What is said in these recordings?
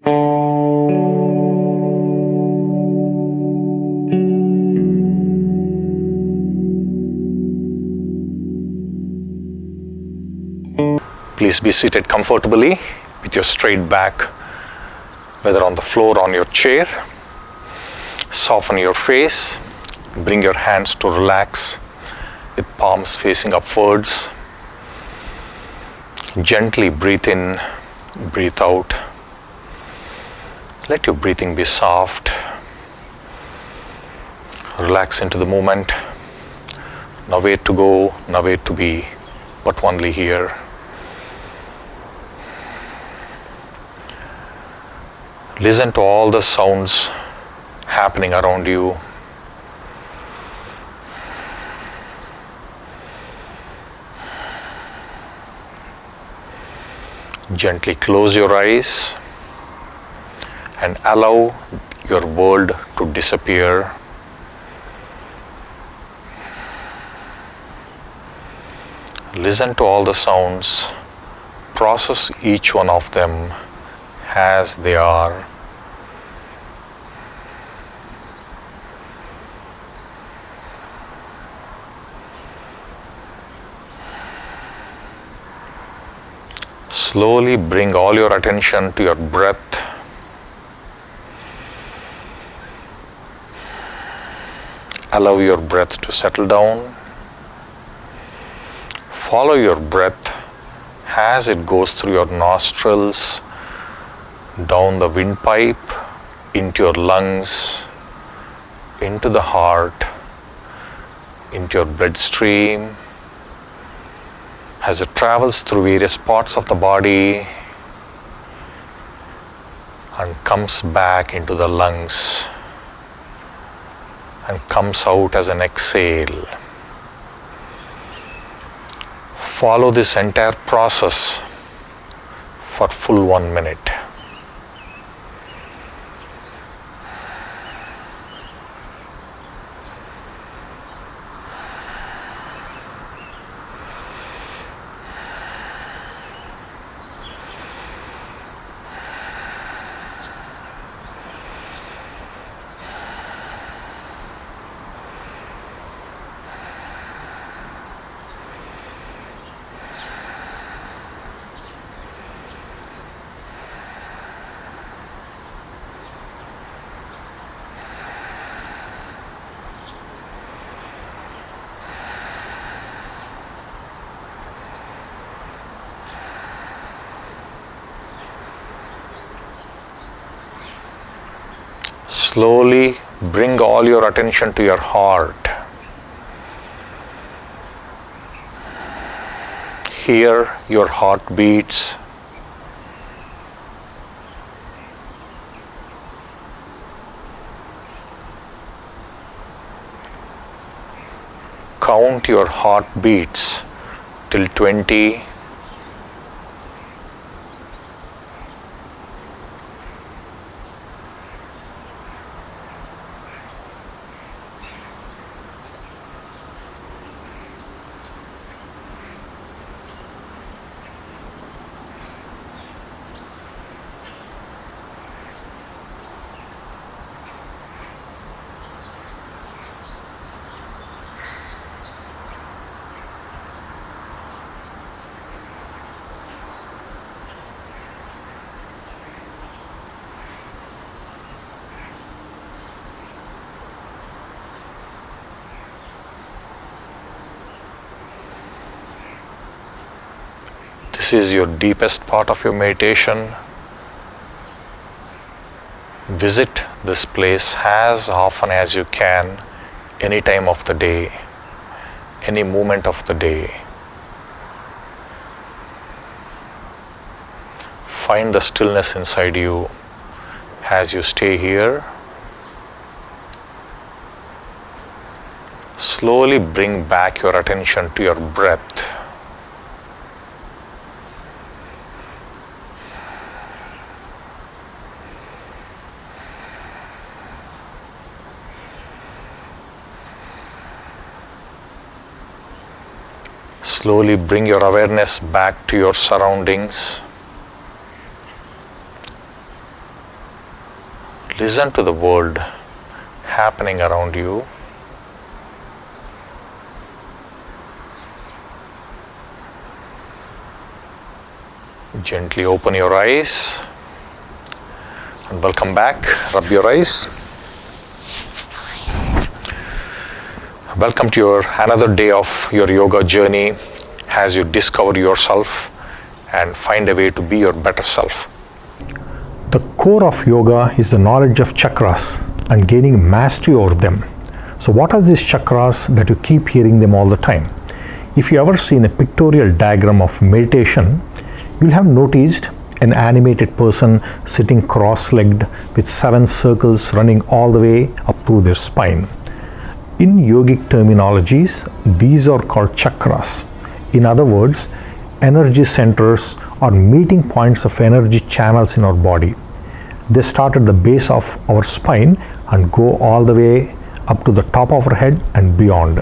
Please be seated comfortably with your straight back, whether on the floor or on your chair. Soften your face. Bring your hands to relax with palms facing upwards. Gently breathe in, breathe out. Let your breathing be soft. Relax into the moment. Nowhere to go, nowhere to be, but only here. Listen to all the sounds happening around you. Gently close your eyes and allow your world to disappear. Listen to all the sounds. Process each one of them as they are. Slowly bring all your attention to your breath. Allow your breath to settle down. Follow your breath as it goes through your nostrils, down the windpipe, into your lungs, into the heart, into your bloodstream, as it travels through various parts of the body and comes back into the lungs and comes out as an exhale. Follow this entire process for full 1 minute. Slowly bring all your attention to your heart. Hear your heart beats. Count your heartbeats till 20. This is your deepest part of your meditation. Visit this place as often as you can, any time of the day, any moment of the day. Find the stillness inside you as you stay here. Slowly bring back your attention to your breath. Slowly bring your awareness back to your surroundings. Listen to the world happening around you. Gently open your eyes and welcome back. Rub your eyes. Welcome to your another day of your yoga journey as you discover yourself and find a way to be your better self. The core of yoga is the knowledge of chakras and gaining mastery over them. So what are these chakras that you keep hearing them all the time? If you ever seen a pictorial diagram of meditation, you'll have noticed an animated person sitting cross-legged with 7 circles running all the way up through their spine. In yogic terminologies, these are called chakras. In other words, energy centers or meeting points of energy channels in our body. They start at the base of our spine and go all the way up to the top of our head and beyond.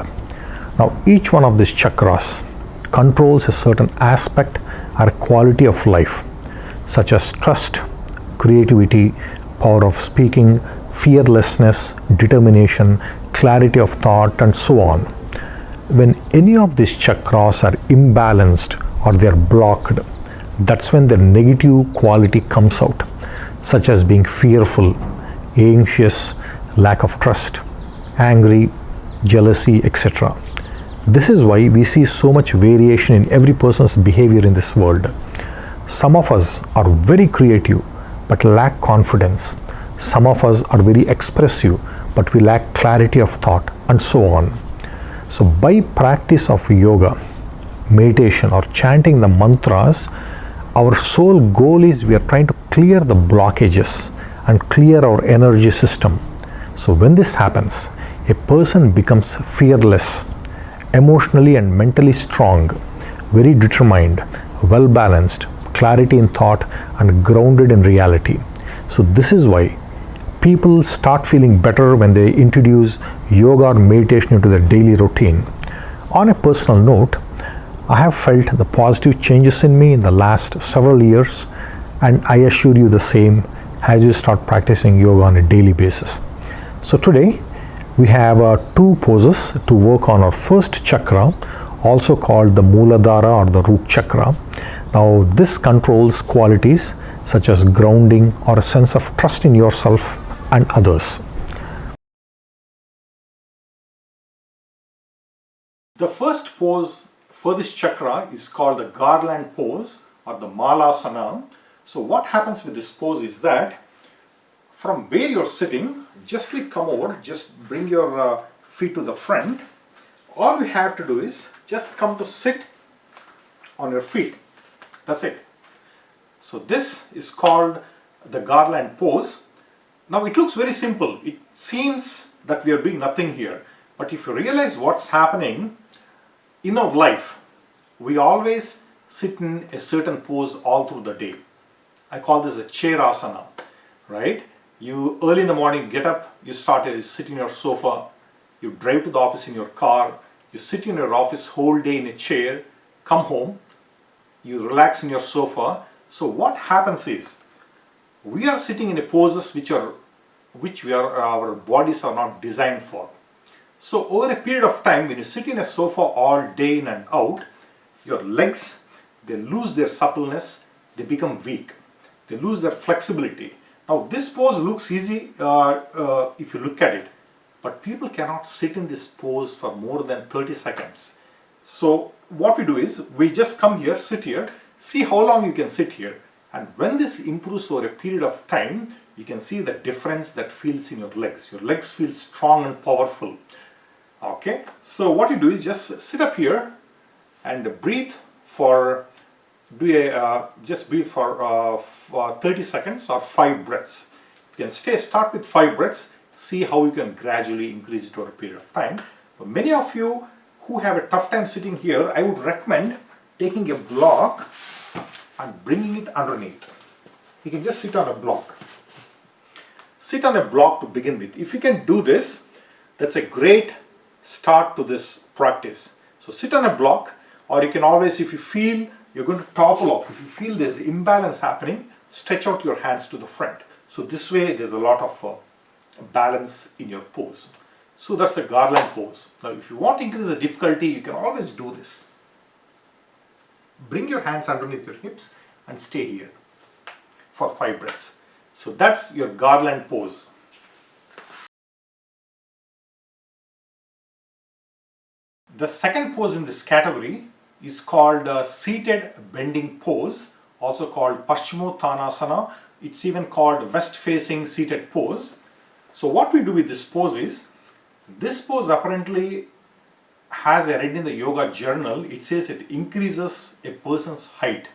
Now, each one of these chakras controls a certain aspect or quality of life, such as trust, creativity, power of speaking, fearlessness, determination, clarity of thought, and so on. When any of these chakras are imbalanced or they are blocked, that's when their negative quality comes out, such as being fearful, anxious, lack of trust, angry, jealousy, etc. This is why we see so much variation in every person's behavior in this world. Some of us are very creative but lack confidence. Some of us are very expressive but we lack clarity of thought, and so on. So by practice of yoga, meditation, or chanting the mantras, our sole goal is we are trying to clear the blockages and clear our energy system. So when this happens, a person becomes fearless, emotionally and mentally strong, very determined, well balanced, clarity in thought, and grounded in reality. So this is why people start feeling better when they introduce yoga or meditation into their daily routine. On a personal note, I have felt the positive changes in me in the last several years, and I assure you the same as you start practicing yoga on a daily basis. So today we have 2 poses to work on our first chakra, also called the Muladhara or the root chakra. Now this controls qualities such as grounding or a sense of trust in yourself and others. The first pose for this chakra is called the Garland pose or the Malasana. So what happens with this pose is that from where you're sitting, just come over, just bring your feet to the front. All we have to do is just come to sit on your feet. That's it. So this is called the Garland pose. Now it looks very simple. It seems that we are doing nothing here. But if you realize what's happening in our life, we always sit in a certain pose all through the day. I call this a chair asana, right? You early in the morning get up, you sit in your sofa, you drive to the office in your car, you sit in your office whole day in a chair, come home, you relax in your sofa. So what happens is, we are sitting in a poses which our bodies are not designed for. So over a period of time, when you sit in a sofa all day in and out, your legs, they lose their suppleness, they become weak, they lose their flexibility. Now this pose looks easy if you look at it, but people cannot sit in this pose for more than 30 seconds. So what we do is, we just come here, sit here, see how long you can sit here. And when this improves over a period of time, you can see the difference that feels in your legs. Your legs feel strong and powerful. Okay, so what you do is just sit up here and breathe for 30 seconds or 5 breaths. You can start with 5 breaths, see how you can gradually increase it over a period of time. For many of you who have a tough time sitting here, I would recommend taking a block and bringing it underneath. You can just sit on a block. Sit on a block to begin with. If you can do this, that's a great start to this practice. So sit on a block, or you can always, if you feel you're going to topple off, if you feel there's imbalance happening, stretch out your hands to the front. So this way there's a lot of balance in your pose. So that's a Garland pose. Now if you want to increase the difficulty, you can always do this. Bring your hands underneath your hips and stay here for 5 breaths. So that's your Garland pose. The second pose in this category is called seated bending pose, also called Pashimotanasana. It's even called west facing seated pose. So what we do with this pose is, this pose apparently has, I read in the yoga journal, it says it increases a person's height.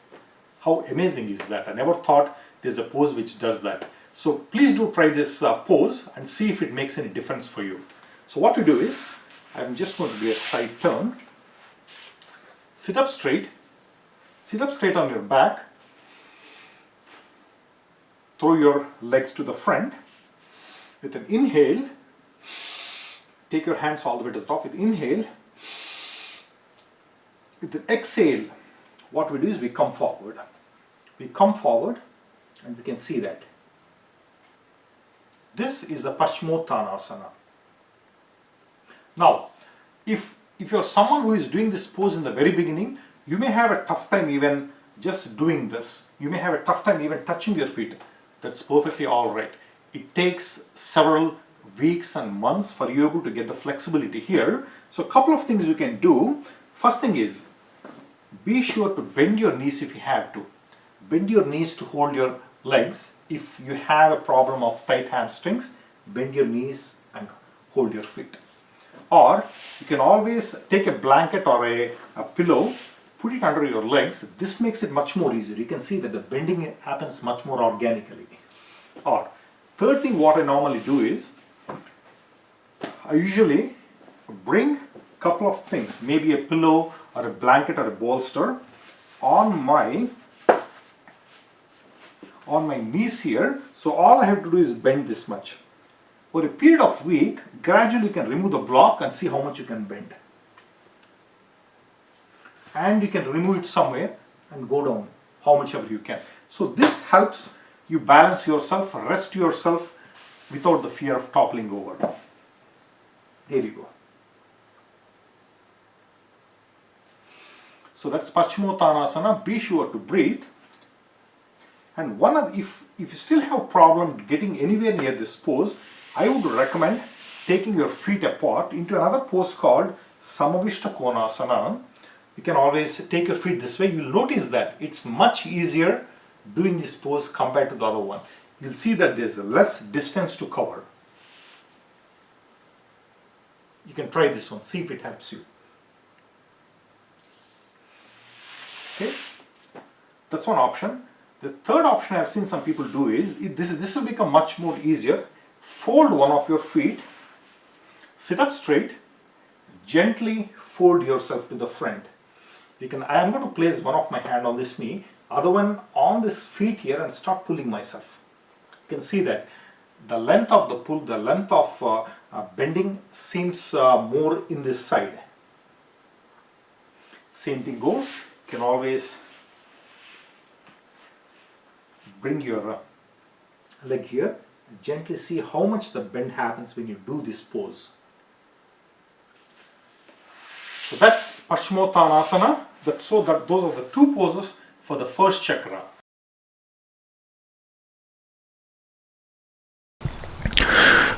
How amazing is that? I never thought there's a pose which does that. So please do try this pose and see if it makes any difference for you. So what we do is, I'm just going to do a side turn. Sit up straight on your back. Throw your legs to the front. With an inhale, take your hands all the way to the top. With inhale, with an exhale, what we do is we come forward. We come forward and we can see that. This is the Pashimotanasana. Now, if you're someone who is doing this pose in the very beginning, you may have a tough time even just doing this. You may have a tough time even touching your feet. That's perfectly all right. It takes several weeks and months for you able to get the flexibility here. So a couple of things you can do. First thing is, be sure to bend your knees if you have to. Bend your knees to hold your legs. If you have a problem of tight hamstrings, bend your knees and hold your feet. Or you can always take a blanket or a pillow, put it under your legs. This makes it much more easier. You can see that the bending happens much more organically. Or third thing, what I normally do is, I usually bring a couple of things, maybe a pillow or a blanket or a bolster on my knees here. So all I have to do is bend this much. For a period of week, gradually you can remove the block and see how much you can bend. And you can remove it somewhere and go down how much ever you can. So this helps you balance yourself, rest yourself without the fear of toppling over. There you go. So that's Pashimotanasana. Be sure to breathe. And if you still have problem getting anywhere near this pose, I would recommend taking your feet apart into another pose called Samavishta Konasana. You can always take your feet this way. You'll notice that it's much easier doing this pose compared to the other one. You'll see that there's less distance to cover. You can try this one, see if it helps you. Okay, that's one option. The third option I've seen some people do is, this will become much more easier. Fold one of your feet, sit up straight, gently fold yourself to the front. I am going to place one of my hand on this knee, other one on this feet here, and start pulling myself. You can see that the length of the pull, the length of bending seems more in this side. Same thing goes. You can always bring your leg here and gently see how much the bend happens when you do this pose. So that's Pashimotanasana. Those are the two poses for the first chakra.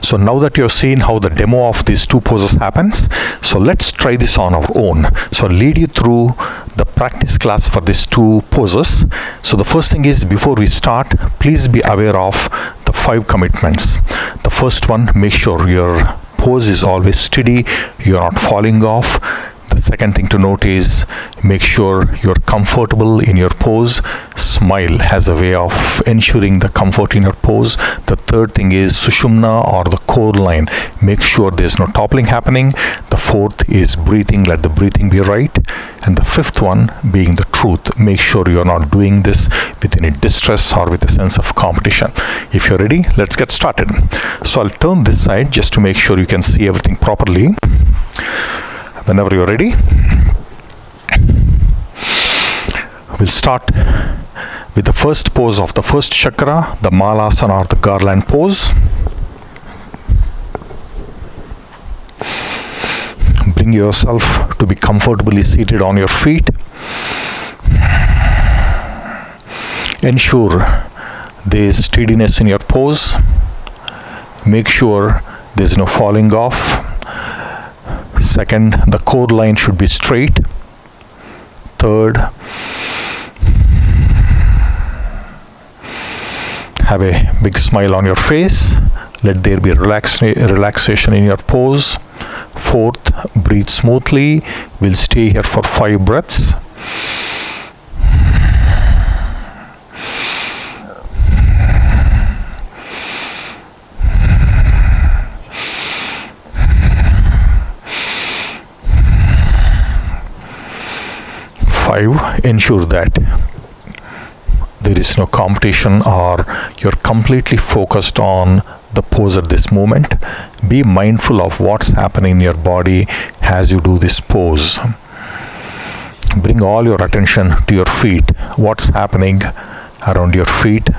So now that you've seen how the demo of these two poses happens, so let's try this on our own. So I'll lead you through the practice class for these two poses. So the first thing is, before we start, please be aware of the 5 commitments. The first one, make sure your pose is always steady, you're not falling off. The second thing to note is, make sure you're comfortable in your pose. Smile has a way of ensuring the comfort in your pose. The third thing is Sushumna, or the core line. Make sure there's no toppling happening. The fourth is breathing. Let the breathing be right. And the fifth one being the truth. Make sure you're not doing this with any distress or with a sense of competition. If you're ready, let's get started. So I'll turn this side just to make sure you can see everything properly. Whenever you're ready, we'll start with the first pose of the first chakra, the Malasana or the Garland pose. Bring yourself to be comfortably seated on your feet. Ensure there is steadiness in your pose. Make sure there is no falling off. Second, the core line should be straight. Third, have a big smile on your face. Let there be relaxation in your pose. Fourth, breathe smoothly. We'll stay here for 5 breaths. Ensure that there is no competition or you're completely focused on the pose at this moment. Be mindful of what's happening in your body as you do this pose. Bring all your attention to your feet. What's happening around your feet?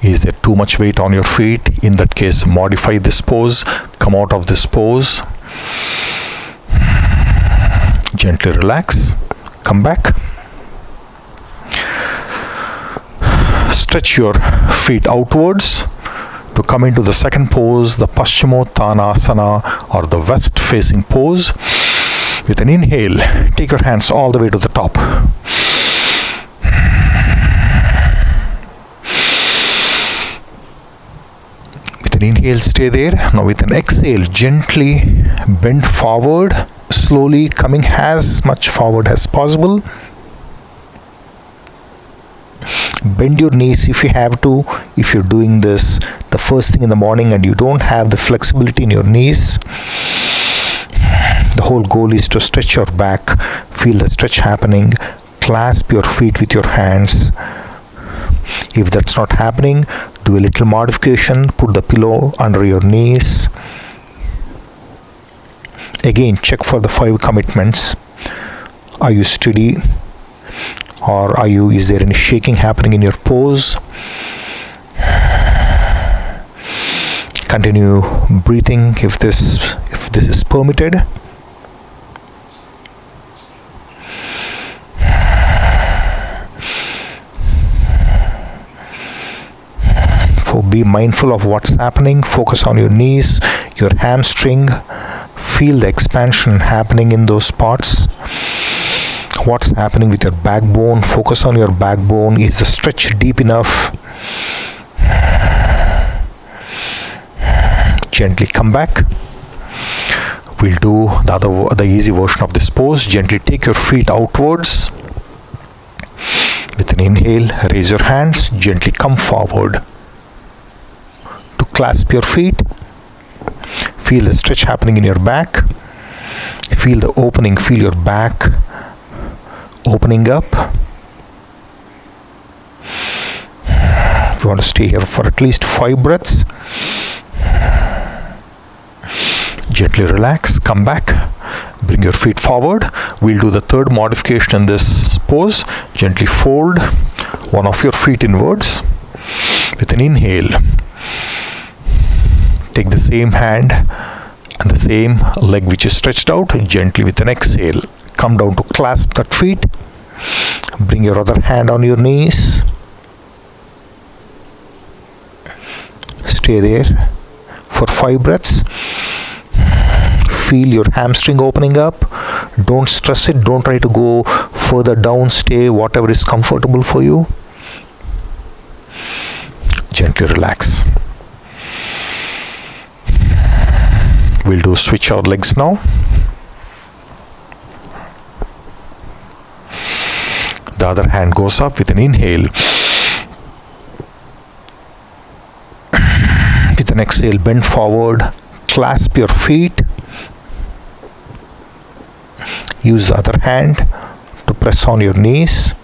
Is there too much weight on your feet? In that case, modify this pose. Come out of this pose. Gently relax. Come back. Stretch your feet outwards to come into the second pose, the Pashimotanasana or the west facing pose. With an inhale, take your hands all the way to the top. With an inhale, stay there. Now with an exhale, gently bend forward, slowly coming as much forward as possible. Bend your knees if you have to. If you're doing this the first thing in the morning and you don't have the flexibility in your knees, the whole goal is to stretch your back. Feel the stretch happening. Clasp your feet with your hands. If that's not happening, do a little modification. Put the pillow under your knees. Again, check for the 5 commitments. Are you steady? Or is there any shaking happening in your pose? Continue breathing if this is permitted. Be mindful of what's happening. Focus on your knees, your hamstring. Feel the expansion happening in those spots. What's happening with your backbone? Focus on your backbone. Is the stretch deep enough? Gently come back. We'll do the easy version of this pose. Gently take your feet outwards. With an inhale, raise your hands. Gently come forward. To clasp your feet. Feel the stretch happening in your back. Feel the opening. Feel your back opening up. You want to stay here for at least 5 breaths. Gently relax, come back, bring your feet forward. We'll do the third modification in this pose. Gently fold one of your feet inwards. With an inhale, take the same hand and the same leg which is stretched out. Gently with an exhale, come down to clasp that feet. Bring your other hand on your knees. Stay there for 5 breaths. Feel your hamstring opening up. Don't stress it. Don't try to go further down. Stay whatever is comfortable for you. Gently relax. We'll switch our legs now. The other hand goes up with an inhale. With an exhale, bend forward, clasp your feet. Use the other hand to press on your knees.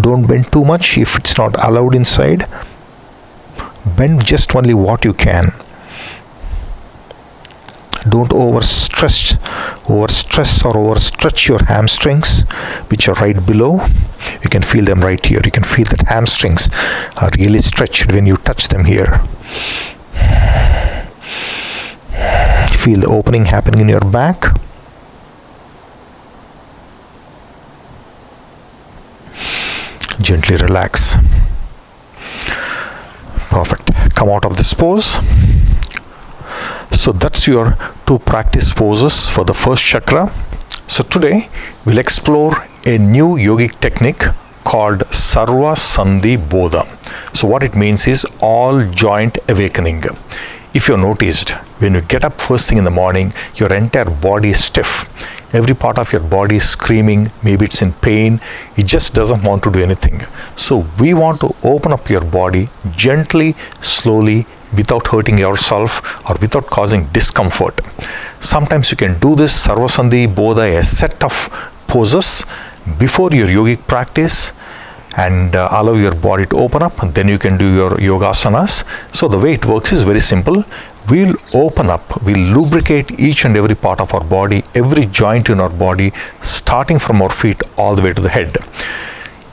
Don't bend too much if it's not allowed inside. Bend just only what you can. Don't overstretch overstress or overstretch your hamstrings, which are right below. You can feel them right here. You can feel that hamstrings are really stretched when you touch them here. Feel the opening happening in your back. Gently relax. Perfect. Come out of this pose. So that's your 2 practice poses for the first chakra. So today we'll explore a new yogic technique called Sarva Sandhi Bodha. So what it means is all joint awakening. If you noticed, when you get up first thing in the morning, your entire body is stiff. Every part of your body is screaming, maybe it's in pain, it just doesn't want to do anything. So we want to open up your body gently, slowly, without hurting yourself or without causing discomfort. Sometimes you can do this Sarva Sandhi Bodha, a set of poses before your yogic practice, and allow your body to open up, and then you can do your yogasanas. So the way it works is very simple. We'll open up, we'll lubricate each and every part of our body, every joint in our body, starting from our feet all the way to the head.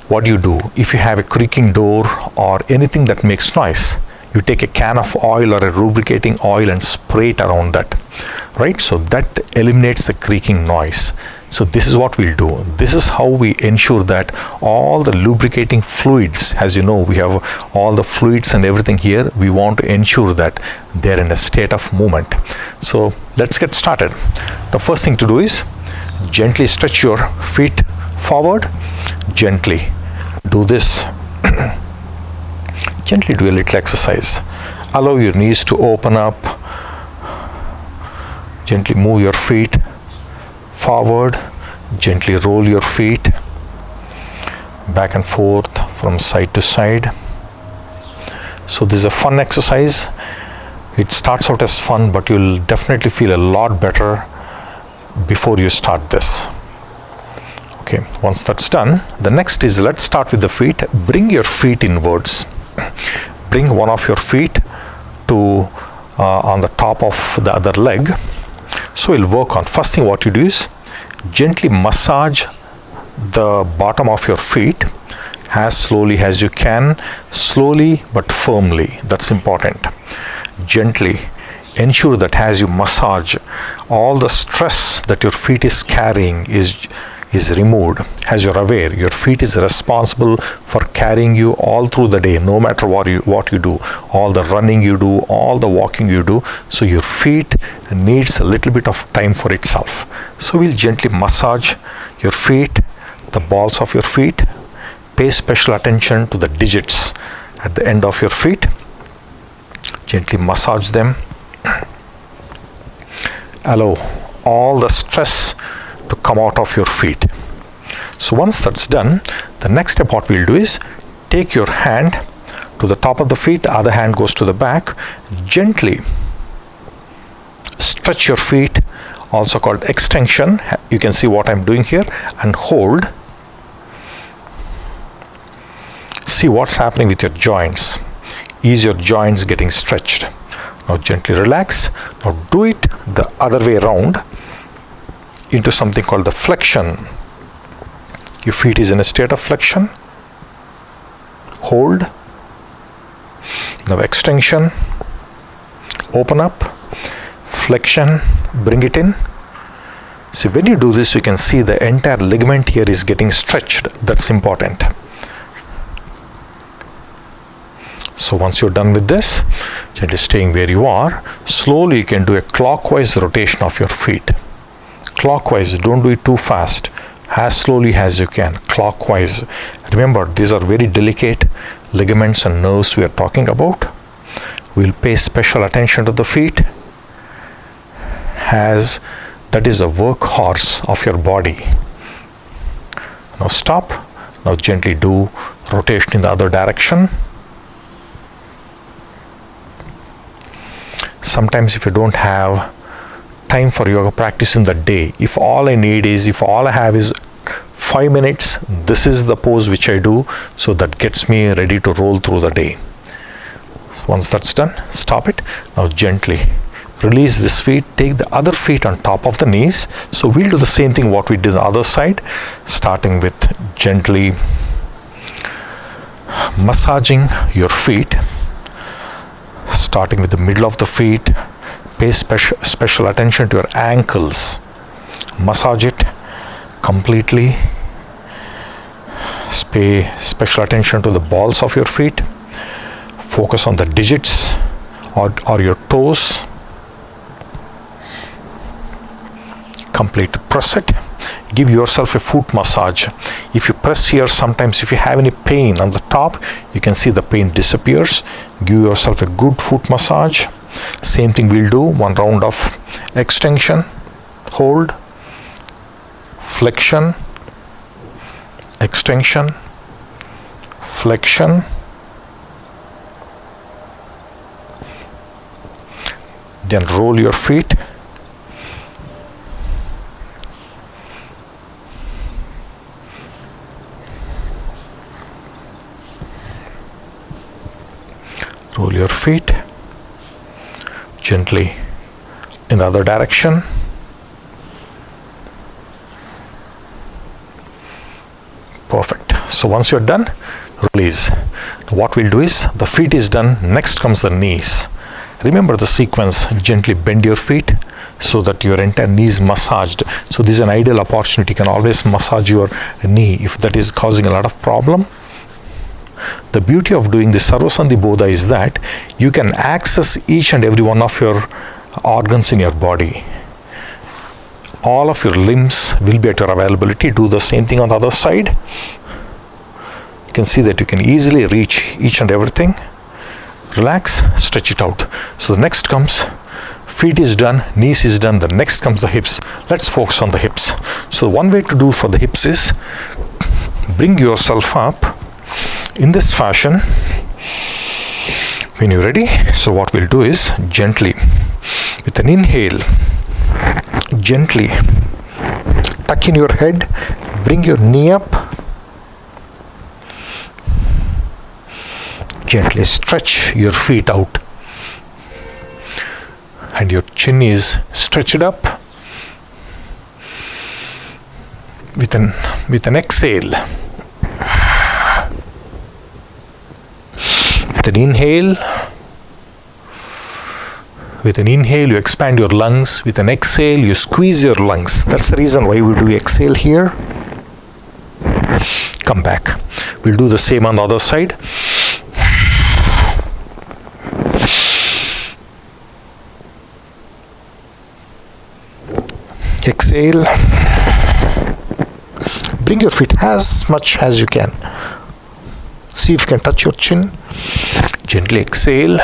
What do? If you have a creaking door or anything that makes noise, you take a can of oil or a lubricating oil and spray it around that, right? So that eliminates the creaking noise. So this is what we'll do. This is how we ensure that all the lubricating fluids, as you know, we have all the fluids and everything here. We want to ensure that they're in a state of movement. So let's get started. The first thing to do is gently stretch your feet forward. Gently do this. Gently do a little exercise. Allow your knees to open up. Gently move your feet forward. Gently roll your feet back and forth from side to side. So this is a fun exercise. It starts out as fun, but you'll definitely feel a lot better before you start this. Okay, once that's done, the next is, let's start with the feet. Bring your feet inwards. Bring one of your feet to on the top of the other leg. So we'll work on, first thing what you do is gently massage the bottom of your feet as slowly as you can, slowly but firmly. That's important. Gently ensure that as you massage, all the stress that your feet is carrying is removed. As you're aware, your feet is responsible for carrying you all through the day, no matter what you do, all the running you do, all the walking you do. So your feet needs a little bit of time for itself. So we'll gently massage your feet, the balls of your feet. Pay special attention to the digits at the end of your feet. Gently massage them. Allow all the stress to come out of your feet. So once that's done, the next step what we'll do is take your hand to the top of the feet, the other hand goes to the back. Gently stretch your feet, also called extension. You can see what I'm doing here, and hold. See what's happening with your joints. Is your joints getting stretched? Now gently relax. Now do it the other way around into something called the flexion. Your feet is in a state of flexion. Hold. Now extension. Open up. Flexion. Bring it in. So when you do this, you can see the entire ligament here is getting stretched. That's important. So once you're done with this, gently staying where you are, slowly you can do a clockwise rotation of your feet. Clockwise, don't do it too fast. As slowly as you can, clockwise. Remember, these are very delicate ligaments and nerves we are talking about. We'll pay special attention to the feet, as that is the workhorse of your body. Now stop. Now gently do rotation in the other direction. Sometimes if you don't have time for yoga practice in the day, if all I have is 5 minutes, this is the pose which I do, so that gets me ready to roll through the day. So once that's done, stop it. Now gently Release this feet, take the other feet on top of the knees. So we'll do the same thing what we did on the other side, starting with gently massaging your feet, starting with the middle of the feet. Pay special attention to your ankles. Massage it completely. Pay special attention to the balls of your feet. Focus on the digits or your toes. Complete press it. Give yourself a foot massage. If you press here, sometimes if you have any pain on the top, you can see the pain disappears. Give yourself a good foot massage. Same thing we'll do. One round of extension, hold, flexion, extension, flexion. Then roll your feet. Roll your feet gently in the other direction. Perfect. So once you're done, release. What we'll do is, the feet is done, next comes the knees. Remember the sequence. Gently bend your feet so that your entire knee is massaged. So this is an ideal opportunity. You can always massage your knee if that is causing a lot of problem. The beauty of doing the Sarvasandhi Bodha is that you can access each and every one of your organs in your body. All of your limbs will be at your availability. Do the same thing on the other side. You can see that you can easily reach each and everything. Relax, stretch it out. So the next comes, feet is done, knees is done, the next comes the hips. Let's focus on the hips. So one way to do for the hips is, bring yourself up in this fashion. When you're ready, so what we'll do is, gently, with an inhale, gently tuck in your head, bring your knee up, gently stretch your feet out, and your chin is stretched up. With an exhale, with an inhale, you expand your lungs. With an exhale, you squeeze your lungs. That's the reason why we do exhale here. Come back. We'll do the same on the other side. Exhale. Bring your feet as much as you can. See if you can touch your chin. Gently exhale.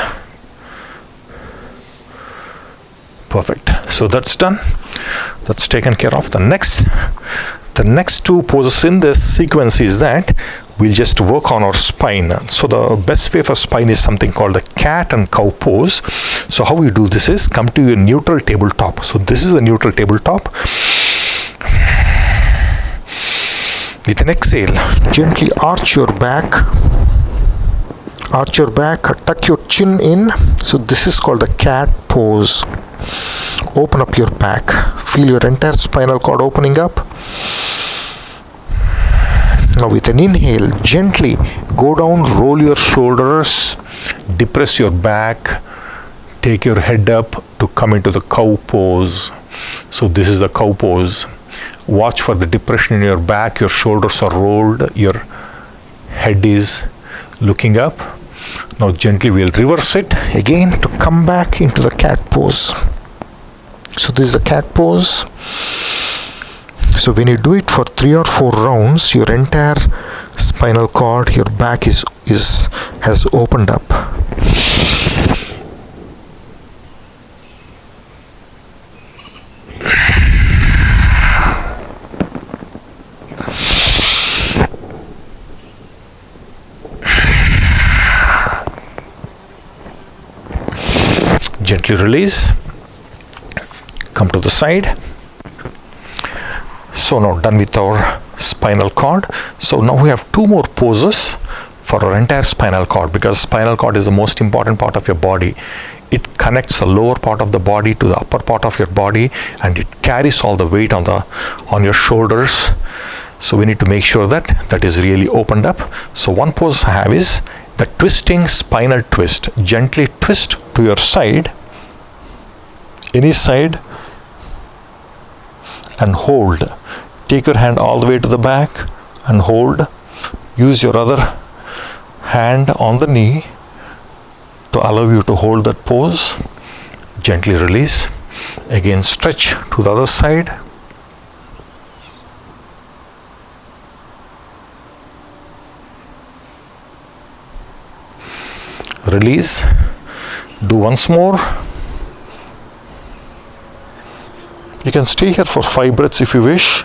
Perfect. So that's done. That's taken care of. The next two poses in this sequence is that we'll just work on our spine. So the best way for spine is something called the cat and cow pose. So how you do this is, come to your neutral tabletop. So this is a neutral tabletop. With an exhale, gently arch your back, tuck your chin in. So this is called the cat pose. Open up your back, feel your entire spinal cord opening up. Now with an inhale, gently go down, roll your shoulders, depress your back, take your head up to come into the cow pose. So this is the cow pose. Watch for the depression in your back, your shoulders are rolled, your head is looking up. Now gently we'll reverse it again to come back into the cat pose. So this is the cat pose. So when you do it for 3 or 4 rounds, your entire spinal cord, your back has opened up. Gently release. Come to the side. So now done with our spinal cord. So now we have 2 more poses for our entire spinal cord, because spinal cord is the most important part of your body. it connects the lower part of the body to the upper part of your body, and it carries all the weight on your shoulders. So we need to make sure that that is really opened up. So one pose I have is the twisting spinal twist. Gently twist to your side, any side, and hold. Take your hand all the way to the back and hold. Use your other hand on the knee to allow you to hold that pose. Gently release. Again, stretch to the other side. Release. Do once more. You can stay here for 5 breaths if you wish.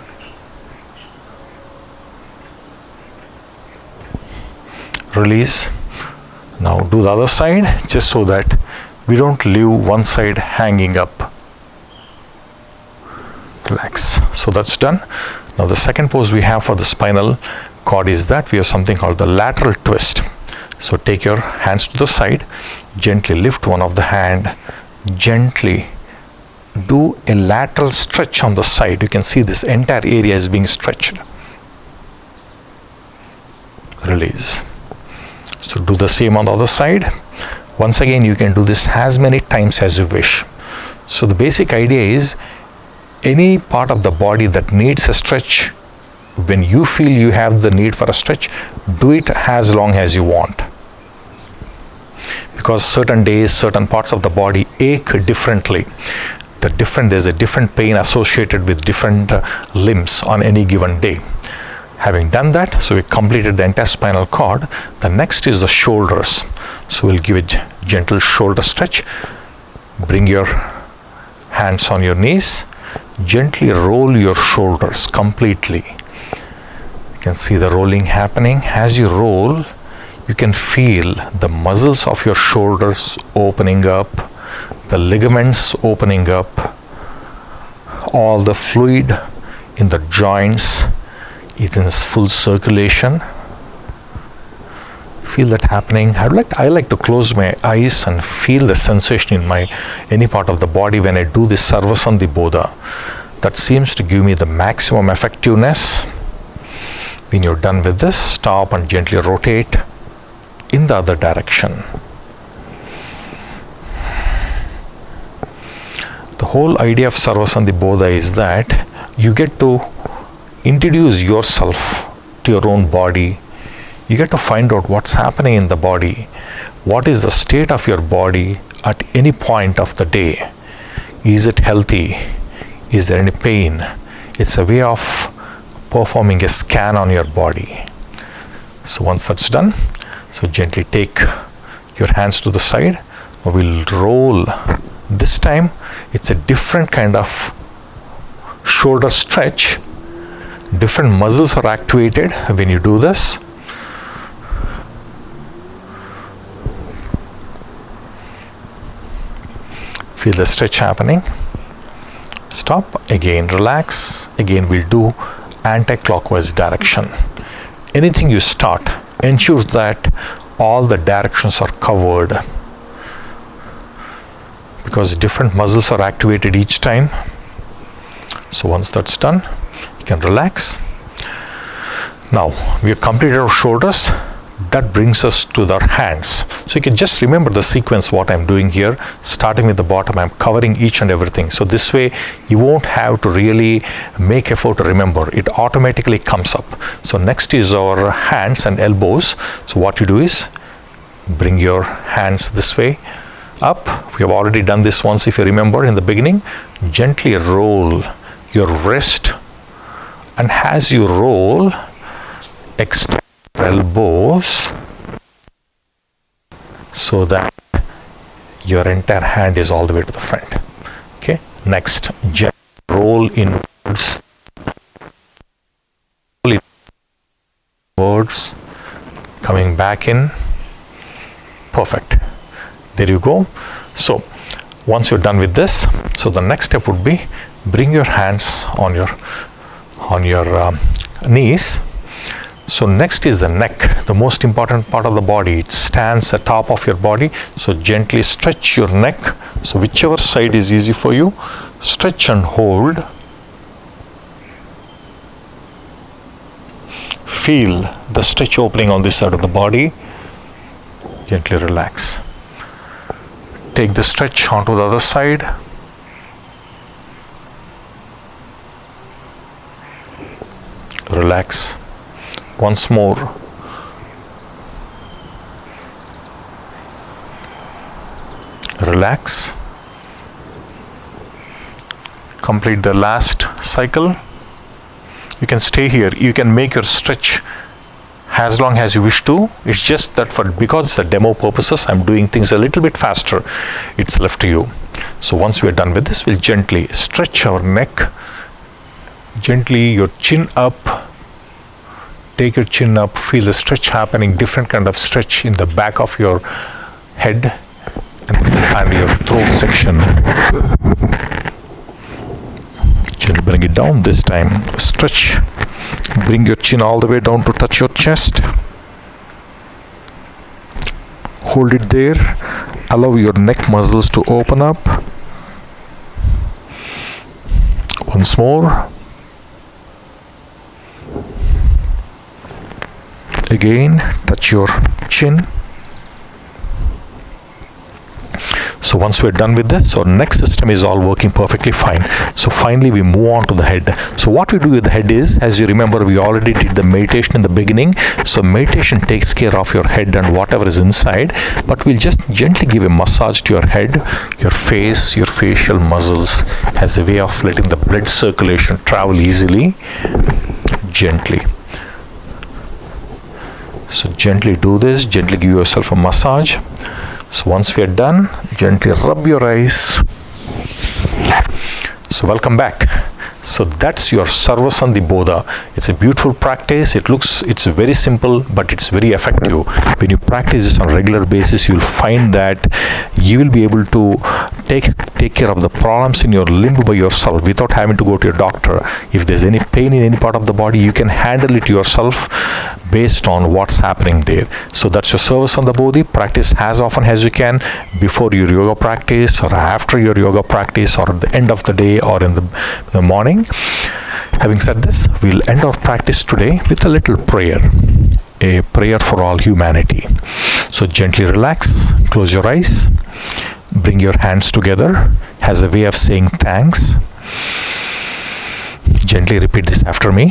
Release. Now do the other side, just so that we don't leave one side hanging up. Relax. So that's done. Now the second pose we have for the spinal cord is that we have something called the lateral twist. So take your hands to the side, gently lift one of the hand, gently do a lateral stretch on the side. You can see this entire area is being stretched. Release. So do the same on the other side. Once again, you can do this as many times as you wish. So the basic idea is, any part of the body that needs a stretch, when you feel you have the need for a stretch, do it as long as you want. Because certain days, certain parts of the body ache differently. There's a different pain associated with different limbs on any given day. Having done that, so we completed the entire spinal cord. The next is the shoulders. So we'll give a gentle shoulder stretch. Bring your hands on your knees. Gently roll your shoulders completely. You can see the rolling happening. As you roll, you can feel the muscles of your shoulders opening up, the ligaments opening up, all the fluid in the joints is in full circulation. Feel that happening. I like to close my eyes and feel the sensation in any part of the body when I do this Sarvasandhi Bodha. That seems to give me the maximum effectiveness. When you're done with this, stop and gently rotate in the other direction. The whole idea of Sarvasandhi Bodha is that you get to introduce yourself to your own body. You get to find out what's happening in the body. What is the state of your body at any point of the day? Is it healthy? Is there any pain? It's a way of performing a scan on your body. So once that's done, so gently take your hands to the side. We'll roll. This time it's a different kind of shoulder stretch. Different muscles are activated when you do this. Feel the stretch happening. Stop. Again, relax. Again, we'll do anti-clockwise direction. Anything you start, ensure that all the directions are covered, because different muscles are activated each time. So once that's done, you can relax. Now we have completed our shoulders. That brings us to our hands. So you can just remember the sequence, what I'm doing here. Starting with the bottom, I'm covering each and everything. So this way you won't have to really make effort to remember. It automatically comes up. So next is our hands and elbows. So what you do is bring your hands this way up. We have already done this once, if you remember in the beginning. Gently roll your wrist, and as you roll, extend your elbows so that your entire hand is all the way to the front. Okay, next, gently roll inwards, coming back in. Perfect. There you go. So once you're done with this, so the next step would be bring your hands on your knees. So next is the neck, the most important part of the body. It stands at the top of your body. So gently stretch your neck. So whichever side is easy for you, stretch and hold. Feel the stretch opening on this side of the body. Gently relax. Take the stretch onto the other side. Relax. Once more. Relax. Complete the last cycle. You can stay here. You can make your stretch as long as you wish to. It's just that because it's a demo purposes, I'm doing things a little bit faster. It's left to you. So once we are done with this, we'll gently stretch our neck. Gently your chin up. Take your chin up, feel the stretch happening, different kind of stretch in the back of your head and your throat section. Gently bring it down this time. Stretch. Bring your chin all the way down to touch your chest. Hold it there. Allow your neck muscles to open up. Once more. Again, touch your chin. So once we're done with this, our neck system is all working perfectly fine. So finally we move on to the head. So what we do with the head is, as you remember, we already did the meditation in the beginning. So meditation takes care of your head and whatever is inside, but we'll just gently give a massage to your head, your face, your facial muscles, as a way of letting the blood circulation travel easily, gently. So gently do this, gently give yourself a massage. So once we are done, gently rub your eyes. So welcome back. So that's your Sarvasandhi Bodha. It's a beautiful practice. It's very simple, but it's very effective. When you practice this on a regular basis, you'll find that you will be able to take care of the problems in your limb by yourself without having to go to your doctor. If there's any pain in any part of the body, you can handle it yourself based on what's happening there. So that's your Sarvasandhi Bodhi. Practice as often as you can, before your yoga practice or after your yoga practice or at the end of the day or in the morning. Having said this, we'll end our practice today with a little prayer, a prayer for all humanity. So gently relax, close your eyes, bring your hands together as a way of saying thanks. Gently repeat this after me.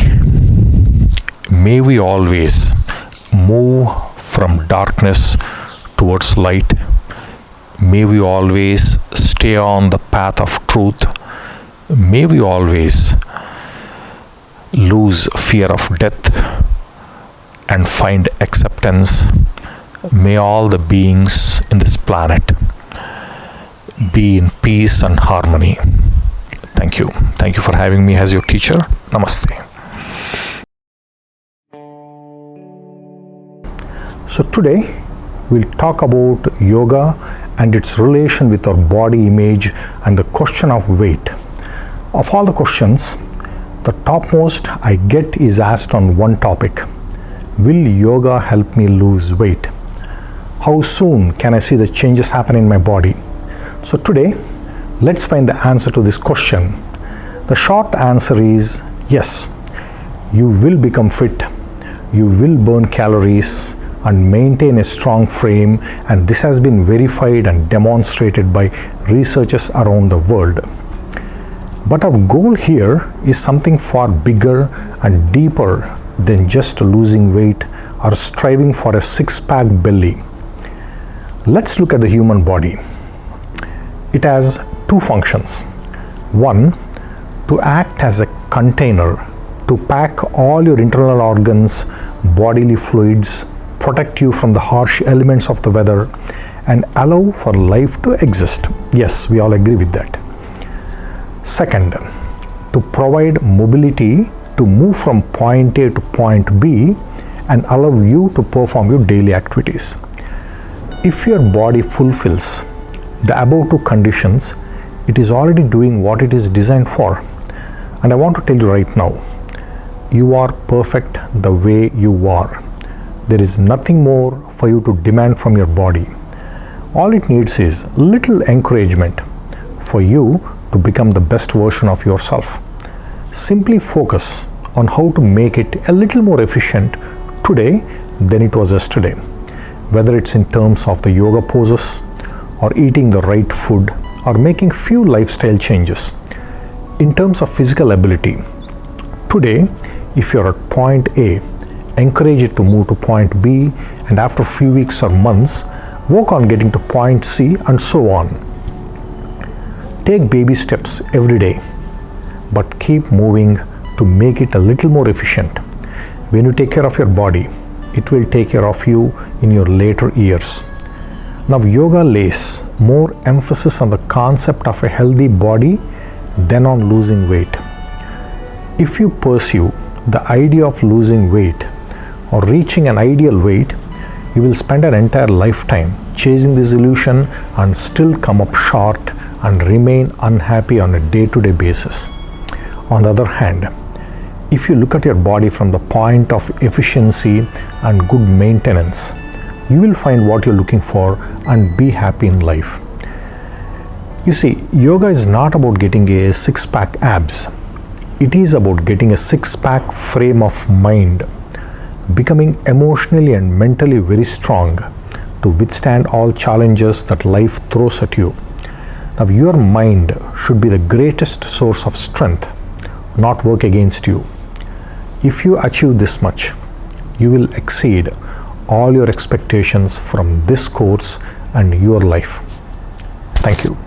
May we always move from darkness towards light. May we always stay on the path of truth. May we always lose fear of death and find acceptance. May all the beings in this planet be in peace and harmony. Thank you. Thank you for having me as your teacher. Namaste. So today we'll talk about yoga and its relation with our body image and the question of weight. Of all the questions, the topmost I get is asked on one topic. Will yoga help me lose weight? How soon can I see the changes happen in my body? So today, let's find the answer to this question. The short answer is yes. You will become fit. You will burn calories and maintain a strong frame, and this has been verified and demonstrated by researchers around the world. But our goal here is something far bigger and deeper than just losing weight or striving for a six-pack belly. Let's look at the human body. It has two functions. One, to act as a container, to pack all your internal organs, bodily fluids, protect you from the harsh elements of the weather, and allow for life to exist. Yes, we all agree with that. Second, to provide mobility to move from point A to point B and allow you to perform your daily activities. If your body fulfills the above two conditions, it is already doing what it is designed for. And I want to tell you right now, you are perfect the way you are. There is nothing more for you to demand from your body. All it needs is little encouragement for you to become the best version of yourself. Simply focus on how to make it a little more efficient today than it was yesterday. Whether it's in terms of the yoga poses, or eating the right food, or making few lifestyle changes. In terms of physical ability, today, if you're at point A, encourage it to move to point B, and after a few weeks or months, work on getting to point C, and so on. Take baby steps every day, but keep moving to make it a little more efficient. When you take care of your body, it will take care of you in your later years. Now, yoga lays more emphasis on the concept of a healthy body than on losing weight. If you pursue the idea of losing weight or reaching an ideal weight, you will spend an entire lifetime chasing this illusion and still come up short and remain unhappy on a day-to-day basis. On the other hand, if you look at your body from the point of efficiency and good maintenance, you will find what you're looking for and be happy in life. You see, yoga is not about getting a six-pack abs. It is about getting a six-pack frame of mind, becoming emotionally and mentally very strong to withstand all challenges that life throws at you. Now, your mind should be the greatest source of strength, not work against you. If you achieve this much, you will exceed all your expectations from this course and your life. Thank you.